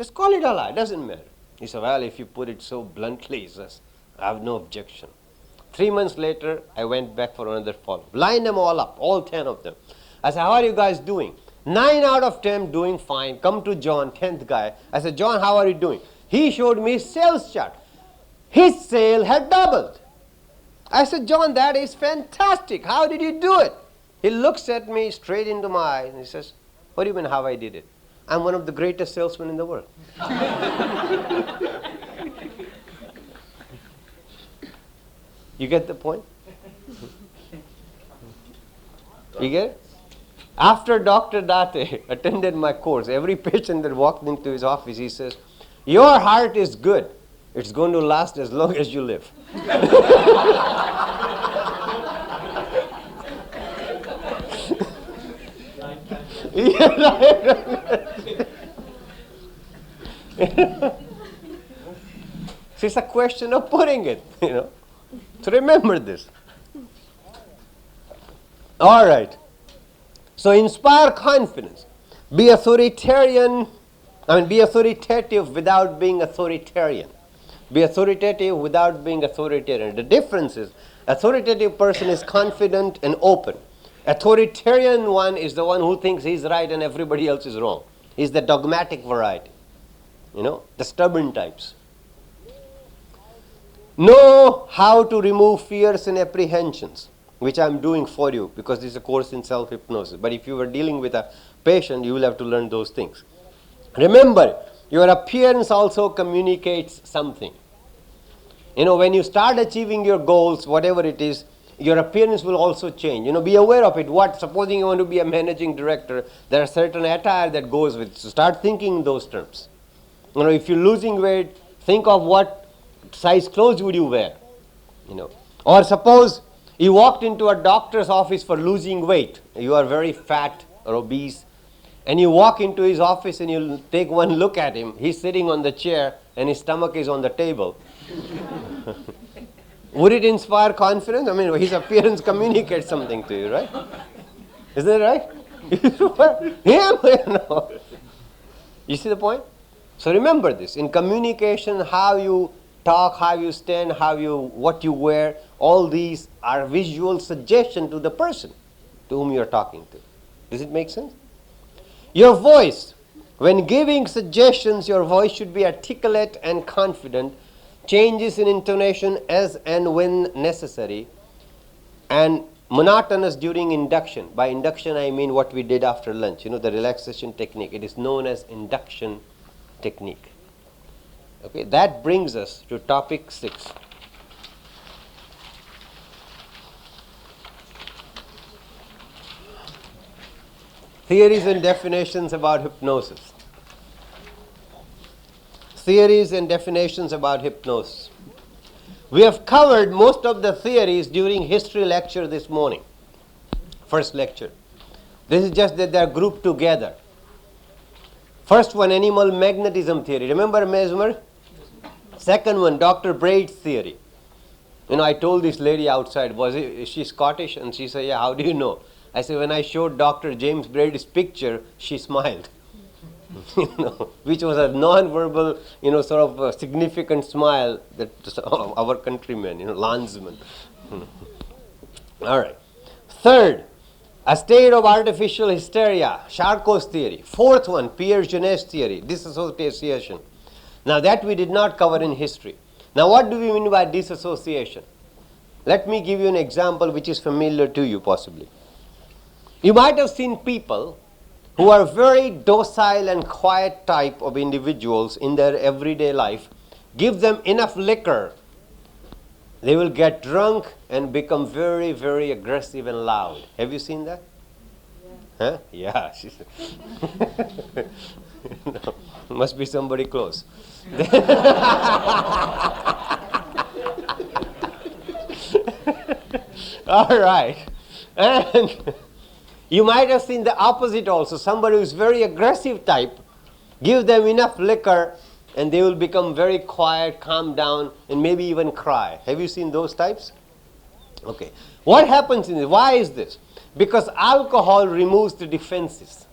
Just call it a lie, doesn't matter. He said, well, if you put it so bluntly, he says, I have no objection. 3 months later, I went back for another follow-up. Line them all up, all 10 of them. I said, how are you guys doing? 9 out of 10 doing fine. Come to John, 10th guy. I said, John, how are you doing? He showed me his sales chart. His sale had doubled. I said, John, that is fantastic. How did you do it? He looks at me straight into my eyes and he says, what do you mean how I did it? I'm one of the greatest salesmen in the world. You get the point? You get it? After Dr. Date attended my course, every patient that walked into his office, he says, your heart is good. It's going to last as long as you live. So it's a question of putting it, So remember this. All right. So inspire confidence. Be authoritative without being authoritarian. Be authoritative without being authoritarian. The difference is, authoritative person is confident and open. Authoritarian one is the one who thinks he's right and everybody else is wrong. He's the dogmatic variety. The stubborn types. Know how to remove fears and apprehensions, which I'm doing for you because this is a course in self-hypnosis. But if you were dealing with a patient, you will have to learn those things. Remember, your appearance also communicates something. When you start achieving your goals, whatever it is, your appearance will also change. Be aware of it. Supposing you want to be a managing director, there are certain attire that goes with it. So start thinking in those terms. If you're losing weight, think of what size clothes would you wear. Or suppose you walked into a doctor's office for losing weight. You are very fat or obese. And you walk into his office and you take one look at him. He's sitting on the chair and his stomach is on the table. Would it inspire confidence? His appearance communicates something to you, right? Isn't that right? Yeah, You see the point? So remember this. In communication, how you talk, how you stand, what you wear, all these are visual suggestion to the person to whom you're talking to. Does it make sense? Your voice. When giving suggestions, your voice should be articulate and confident. Changes in intonation as and when necessary. And monotonous during induction. By induction, I mean what we did after lunch. The relaxation technique. It is known as induction technique. Okay, that brings us to topic 6. Theories and definitions about hypnosis. Theories and definitions about hypnosis. We have covered most of the theories during history lecture this morning. First lecture. This is just that they are grouped together. First one, animal magnetism theory. Remember Mesmer? Second one, Dr. Braid's theory. I told this lady outside, is she Scottish? And she said, yeah, how do you know? I said, when I showed Dr. James Braid's picture, she smiled. Which was a non-verbal, sort of a significant smile that our countrymen, landsmen. All right. Third, a state of artificial hysteria, Charcot's theory. Fourth one, Pierre Genet's theory, disassociation. Now that we did not cover in history. Now what do we mean by disassociation? Let me give you an example which is familiar to you possibly. You might have seen people who are very docile and quiet type of individuals in their everyday life. Give them enough liquor, they will get drunk and become very, very aggressive and loud. Have you seen that? Yeah. Huh? Yeah. No, must be somebody close. All right. And you might have seen the opposite also. Somebody who is very aggressive type, give them enough liquor and they will become very quiet, calm down, and maybe even cry. Have you seen those types? Okay. What happens in this? Why is this? Because alcohol removes the defenses.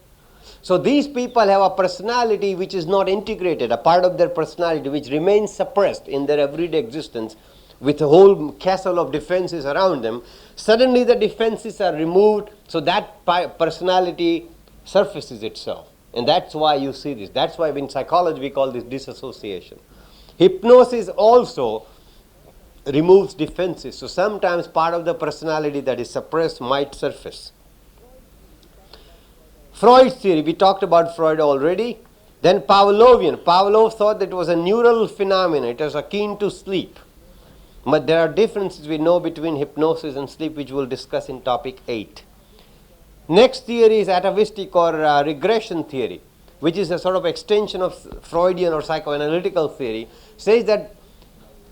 So these people have a personality which is not integrated, a part of their personality which remains suppressed in their everyday existence with a whole castle of defenses around them. Suddenly the defenses are removed, so that personality surfaces itself. And that's why you see this. That's why in psychology we call this disassociation. Hypnosis also removes defenses. So sometimes part of the personality that is suppressed might surface. Freud's theory, we talked about Freud already. Then Pavlovian. Pavlov thought that it was a neural phenomenon. It was akin to sleep. But there are differences we know between hypnosis and sleep, which we'll discuss in topic 8. Next theory is atavistic or regression theory, which is a sort of extension of Freudian or psychoanalytical theory. Says that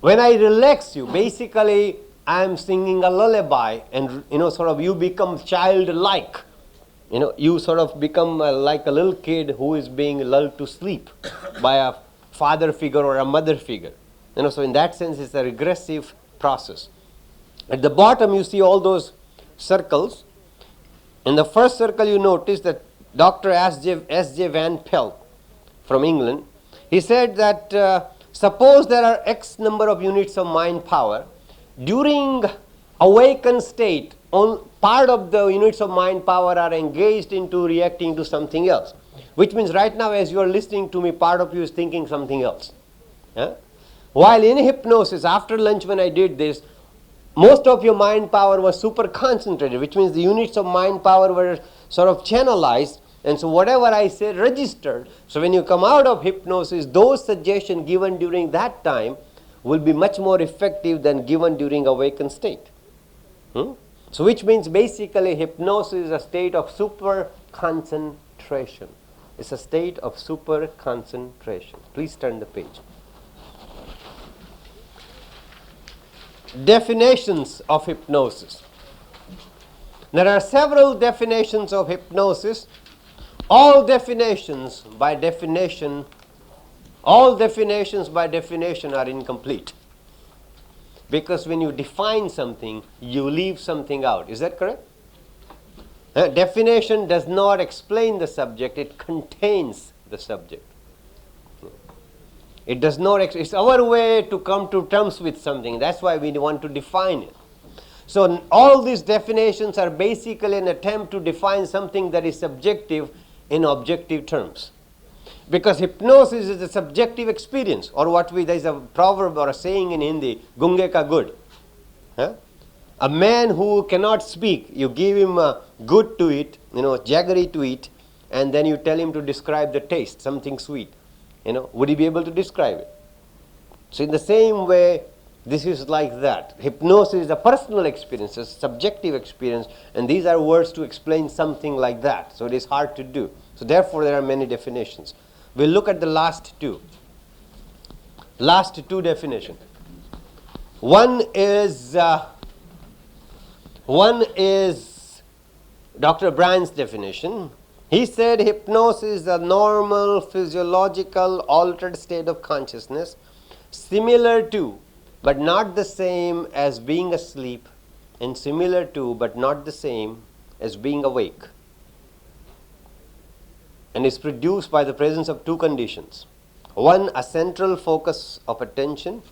when I relax you, basically I am singing a lullaby, and sort of you become childlike. You sort of become like a little kid who is being lulled to sleep by a father figure or a mother figure. So in that sense, it's a regressive process. At the bottom, you see all those circles. In the first circle, you notice that Dr. S.J. Van Pelt from England, he said that suppose there are X number of units of mind power. During awakened state, part of the units of mind power are engaged into reacting to something else. Which means right now, as you are listening to me, part of you is thinking something else. Yeah? While in hypnosis, after lunch when I did this, most of your mind power was super concentrated, which means the units of mind power were sort of channelized, and so whatever I said registered. So when you come out of hypnosis, those suggestions given during that time will be much more effective than given during awakened state. So which means basically hypnosis is a state of super concentration. It's a state of super concentration. Please turn the page. Definitions of hypnosis. There are several definitions of hypnosis. All definitions by definition are incomplete. Because when you define something, you leave something out. Is that correct? Definition does not explain the subject, it contains the subject. It does not, it's our way to come to terms with something. That's why we want to define it. So all these definitions are basically an attempt to define something that is subjective in objective terms. Because hypnosis is a subjective experience, or there's a proverb or a saying in Hindi, gunge ka good. A man who cannot speak, you give him a good to eat, jaggery to eat, and then you tell him to describe the taste, something sweet. Would he be able to describe it? So in the same way, this is like that. Hypnosis is a personal experience, a subjective experience, and these are words to explain something like that. So it is hard to do. So therefore, there are many definitions. We'll look at the last two. Last two definitions. One is Dr. Bryan's definition. He said hypnosis is a normal, physiological, altered state of consciousness, similar to, but not the same as being asleep, and similar to, but not the same as being awake. And is produced by the presence of two conditions. One, a central focus of attention.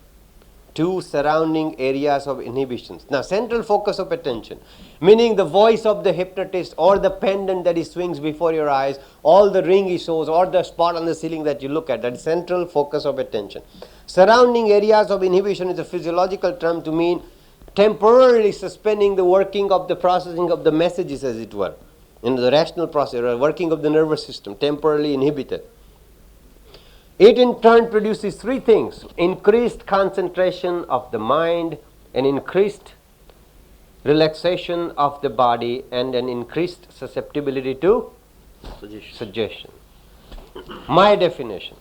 Two, surrounding areas of inhibitions. Now, central focus of attention, meaning the voice of the hypnotist, or the pendant that he swings before your eyes, or the ring he shows, or the spot on the ceiling that you look at, that is central focus of attention. Surrounding areas of inhibition is a physiological term to mean temporarily suspending the working of the processing of the messages, as it were, in the rational process, or working of the nervous system, temporarily inhibited. It in turn produces three things: increased concentration of the mind, an increased relaxation of the body, and an increased susceptibility to suggestion. My definition.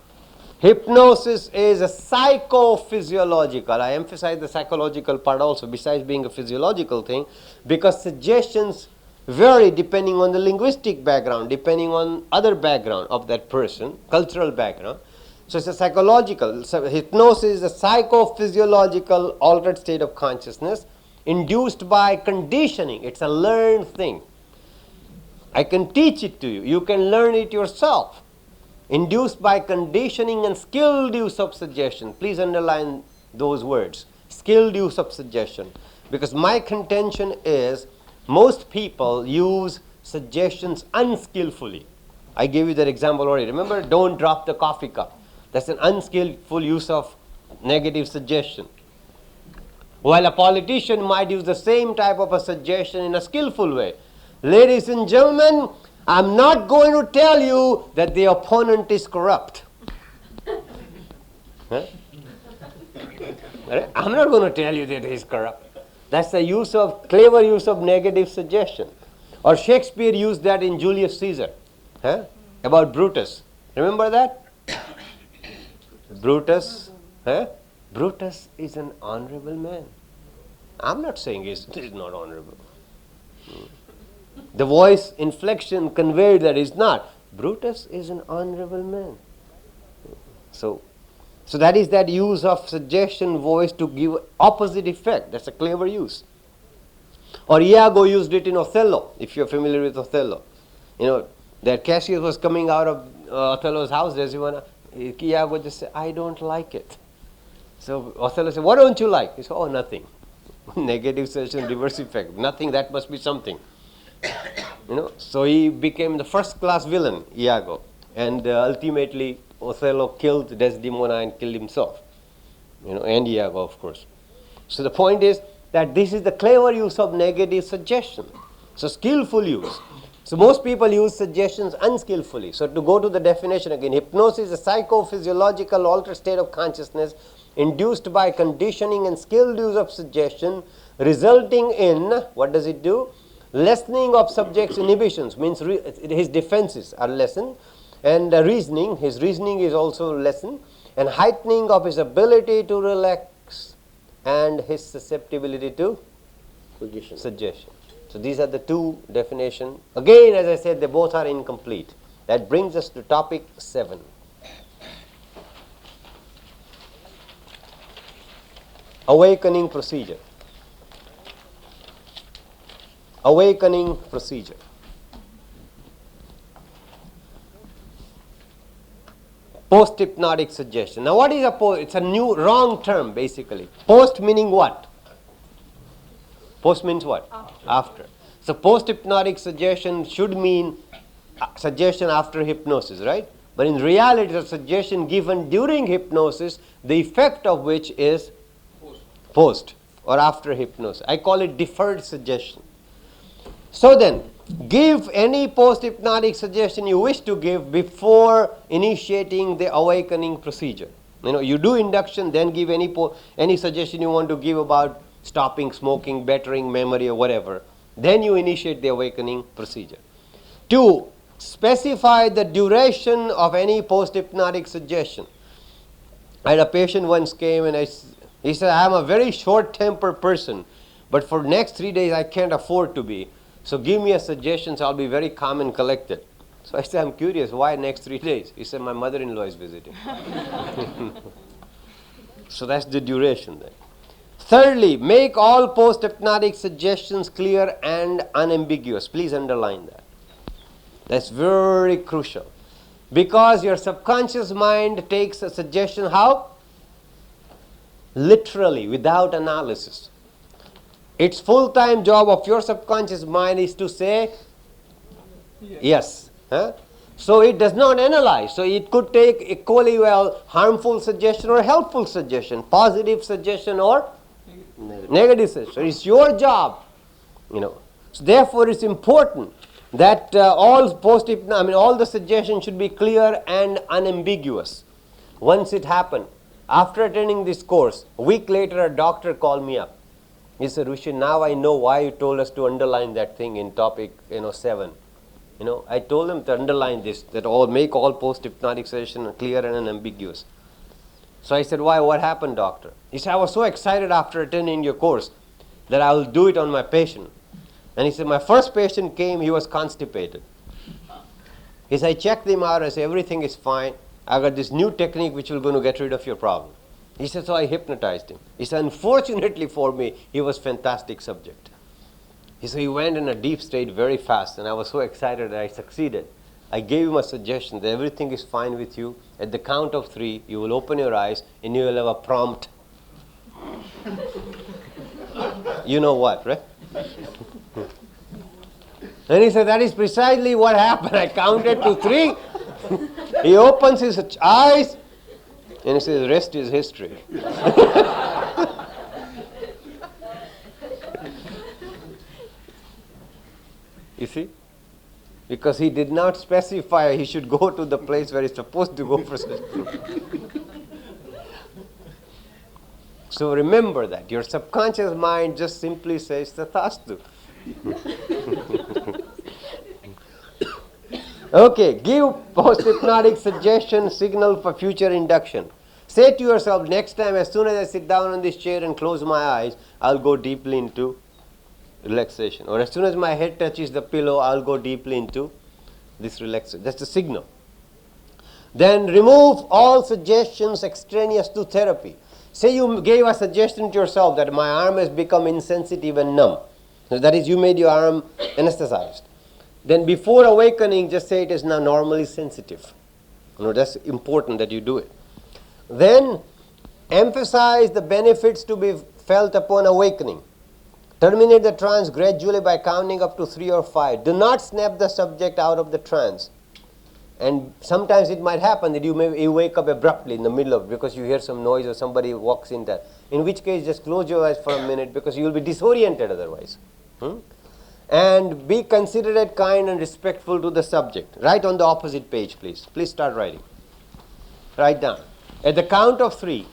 Hypnosis is a psychophysiological, I emphasize the psychological part also, besides being a physiological thing, because suggestions vary depending on the linguistic background, depending on other background of that person, cultural background. So it's a psychological. So hypnosis is a psychophysiological altered state of consciousness induced by conditioning. It's a learned thing. I can teach it to you. You can learn it yourself. Induced by conditioning and skilled use of suggestion. Please underline those words. Skilled use of suggestion. Because my contention is most people use suggestions unskillfully. I gave you that example already. Remember, don't drop the coffee cup. That's an unskillful use of negative suggestion. While a politician might use the same type of a suggestion in a skillful way. Ladies and gentlemen, I'm not going to tell you that the opponent is corrupt. Huh? I'm not going to tell you that he's corrupt. That's the clever use of negative suggestion. Or Shakespeare used that in Julius Caesar, about Brutus. Remember that? Brutus, Brutus is an honorable man. I'm not saying he's not honorable. The voice inflection conveyed that he's not. Brutus is an honorable man. So that is that use of suggestion voice to give opposite effect. That's a clever use. Or Iago used it in Othello, if you're familiar with Othello. That Cassius was coming out of Othello's house, Iago just said, I don't like it. So Othello said, what don't you like? He said, oh, nothing. Negative suggestion, reverse effect. Nothing, that must be something. So he became the first class villain, Iago. And ultimately, Othello killed Desdemona and killed himself. And Iago, of course. So the point is that this is the clever use of negative suggestion. So skillful use. So most people use suggestions unskillfully. So to go to the definition again, hypnosis is a psychophysiological altered state of consciousness induced by conditioning and skilled use of suggestion, resulting in, what does it do? Lessening of subject's inhibitions, means his defenses are lessened, and his reasoning is also lessened, and heightening of his ability to relax and his susceptibility to suggestion. So these are the two definitions. Again, as I said, they both are incomplete. That brings us to topic 7. Awakening procedure. Awakening procedure. Post-hypnotic suggestion. Now what is a post? It's a new, wrong term basically. Post meaning what? Post means what? After. So post-hypnotic suggestion should mean suggestion after hypnosis, right? But in reality, it's a suggestion given during hypnosis, the effect of which is post or after hypnosis. I call it deferred suggestion. So then, give any post-hypnotic suggestion you wish to give before initiating the awakening procedure. You do induction, then give any suggestion you want to give about stopping smoking, bettering memory or whatever. Then you initiate the awakening procedure. 2, specify the duration of any post-hypnotic suggestion. I had a patient once came and he said, I am a very short-tempered person, but for next 3 days I can't afford to be. So give me a suggestion, so I'll be very calm and collected. So I said, I'm curious, why next 3 days? He said, my mother-in-law is visiting. So that's the duration then. Thirdly, make all post-hypnotic suggestions clear and unambiguous. Please underline that. That's very crucial. Because your subconscious mind takes a suggestion how? Literally, without analysis. Its full-time job of your subconscious mind is to say yes. So it does not analyze. So it could take equally well harmful suggestion or helpful suggestion, positive suggestion or negative suggestion. It's your job. So therefore, it's important that all the suggestions should be clear and unambiguous. Once it happened, after attending this course, a week later, a doctor called me up. He said, Rishi, now I know why you told us to underline that thing in topic 7. I told him to underline this, that make all post-hypnotic suggestion clear and unambiguous. So I said, why? What happened, doctor? He said, I was so excited after attending your course that I will do it on my patient. And he said, my first patient came, he was constipated. He said, I checked him out, I said, everything is fine. I got this new technique which will going to get rid of your problem. He said, so I hypnotized him. He said, unfortunately for me, he was fantastic subject. So he went in a deep state very fast, and I was so excited that I succeeded. I gave him a suggestion that everything is fine with you. At the count of 3, you will open your eyes and you will have a prompt. You know what, right? And he said, that is precisely what happened. I counted to 3. He opens his eyes and he says, the rest is history. You see? Because he did not specify he should go to the place where he's supposed to go for such. So remember that. Your subconscious mind just simply says Tathastu. Okay, give post-hypnotic suggestion signal for future induction. Say to yourself, next time as soon as I sit down on this chair and close my eyes, I'll go deeply into relaxation. Or as soon as my head touches the pillow, I'll go deeply into this relaxation. That's the signal. Then remove all suggestions extraneous to therapy. Say you gave a suggestion to yourself that my arm has become insensitive and numb. So that is, you made your arm anesthetized. Then before awakening, just say it is now normally sensitive. That's important that you do it. Then emphasize the benefits to be felt upon awakening. Terminate the trance gradually by counting up to 3 or 5. Do not snap the subject out of the trance. And sometimes it might happen that you wake up abruptly in the middle of it because you hear some noise or somebody walks in there. In which case, just close your eyes for a minute because you will be disoriented otherwise. And be considerate, kind, and respectful to the subject. Write on the opposite page, please. Please start writing. Write down. At the count of 3,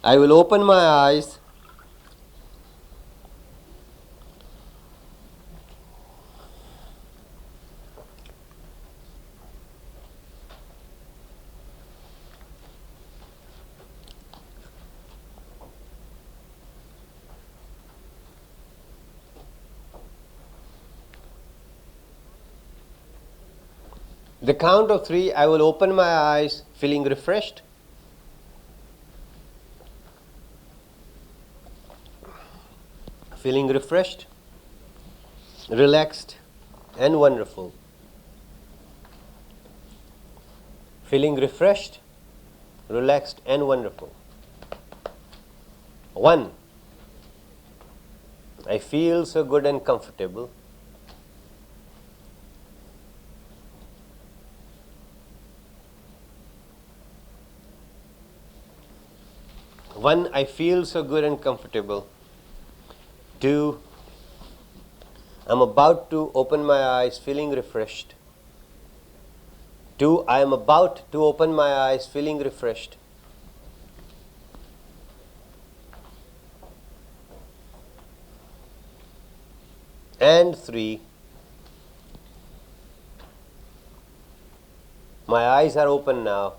I will open my eyes the count of 3, I will open my eyes feeling refreshed. Feeling refreshed, relaxed, and wonderful. Feeling refreshed, relaxed, and wonderful. 1, I feel so good and comfortable. 1, I feel so good and comfortable. 2, I'm about to open my eyes feeling refreshed. 2, I am about to open my eyes feeling refreshed. And 3, my eyes are open now.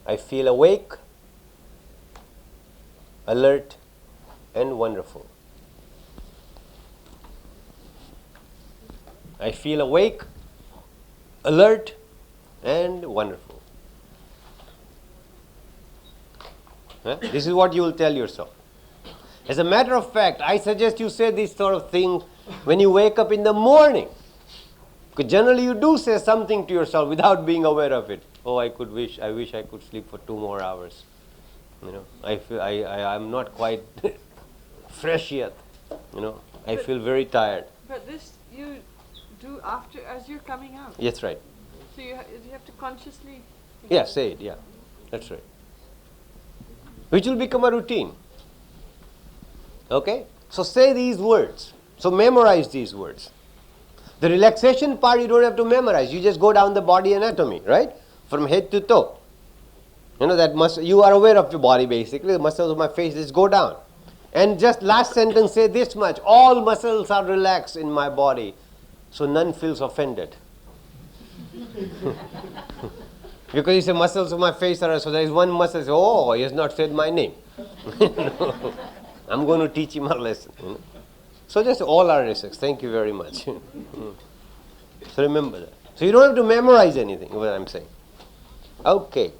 I feel awake, alert, and wonderful. I feel awake, alert, and wonderful. This is what you will tell yourself. As a matter of fact, I suggest you say this sort of thing when you wake up in the morning. Because generally you do say something to yourself without being aware of it. Oh, I wish I could sleep for 2 more hours. I'm not quite fresh yet. I feel very tired. But this you do after, as you're coming out. Yes, right. So you have to consciously. Yeah, say it. Yeah, that's right. Which will become a routine. Okay? So say these words. So memorize these words. The relaxation part you don't have to memorize. You just go down the body anatomy, right? From head to toe. That muscle, you are aware of your body basically. The muscles of my face, just go down. And just last sentence say this much. All muscles are relaxed in my body. So none feels offended. Because you say muscles of my face are, so there is one muscle, say, oh, he has not said my name. I'm going to teach him a lesson. So just all are relaxed. Thank you very much. So remember that. So you don't have to memorize anything, what I'm saying. Okay.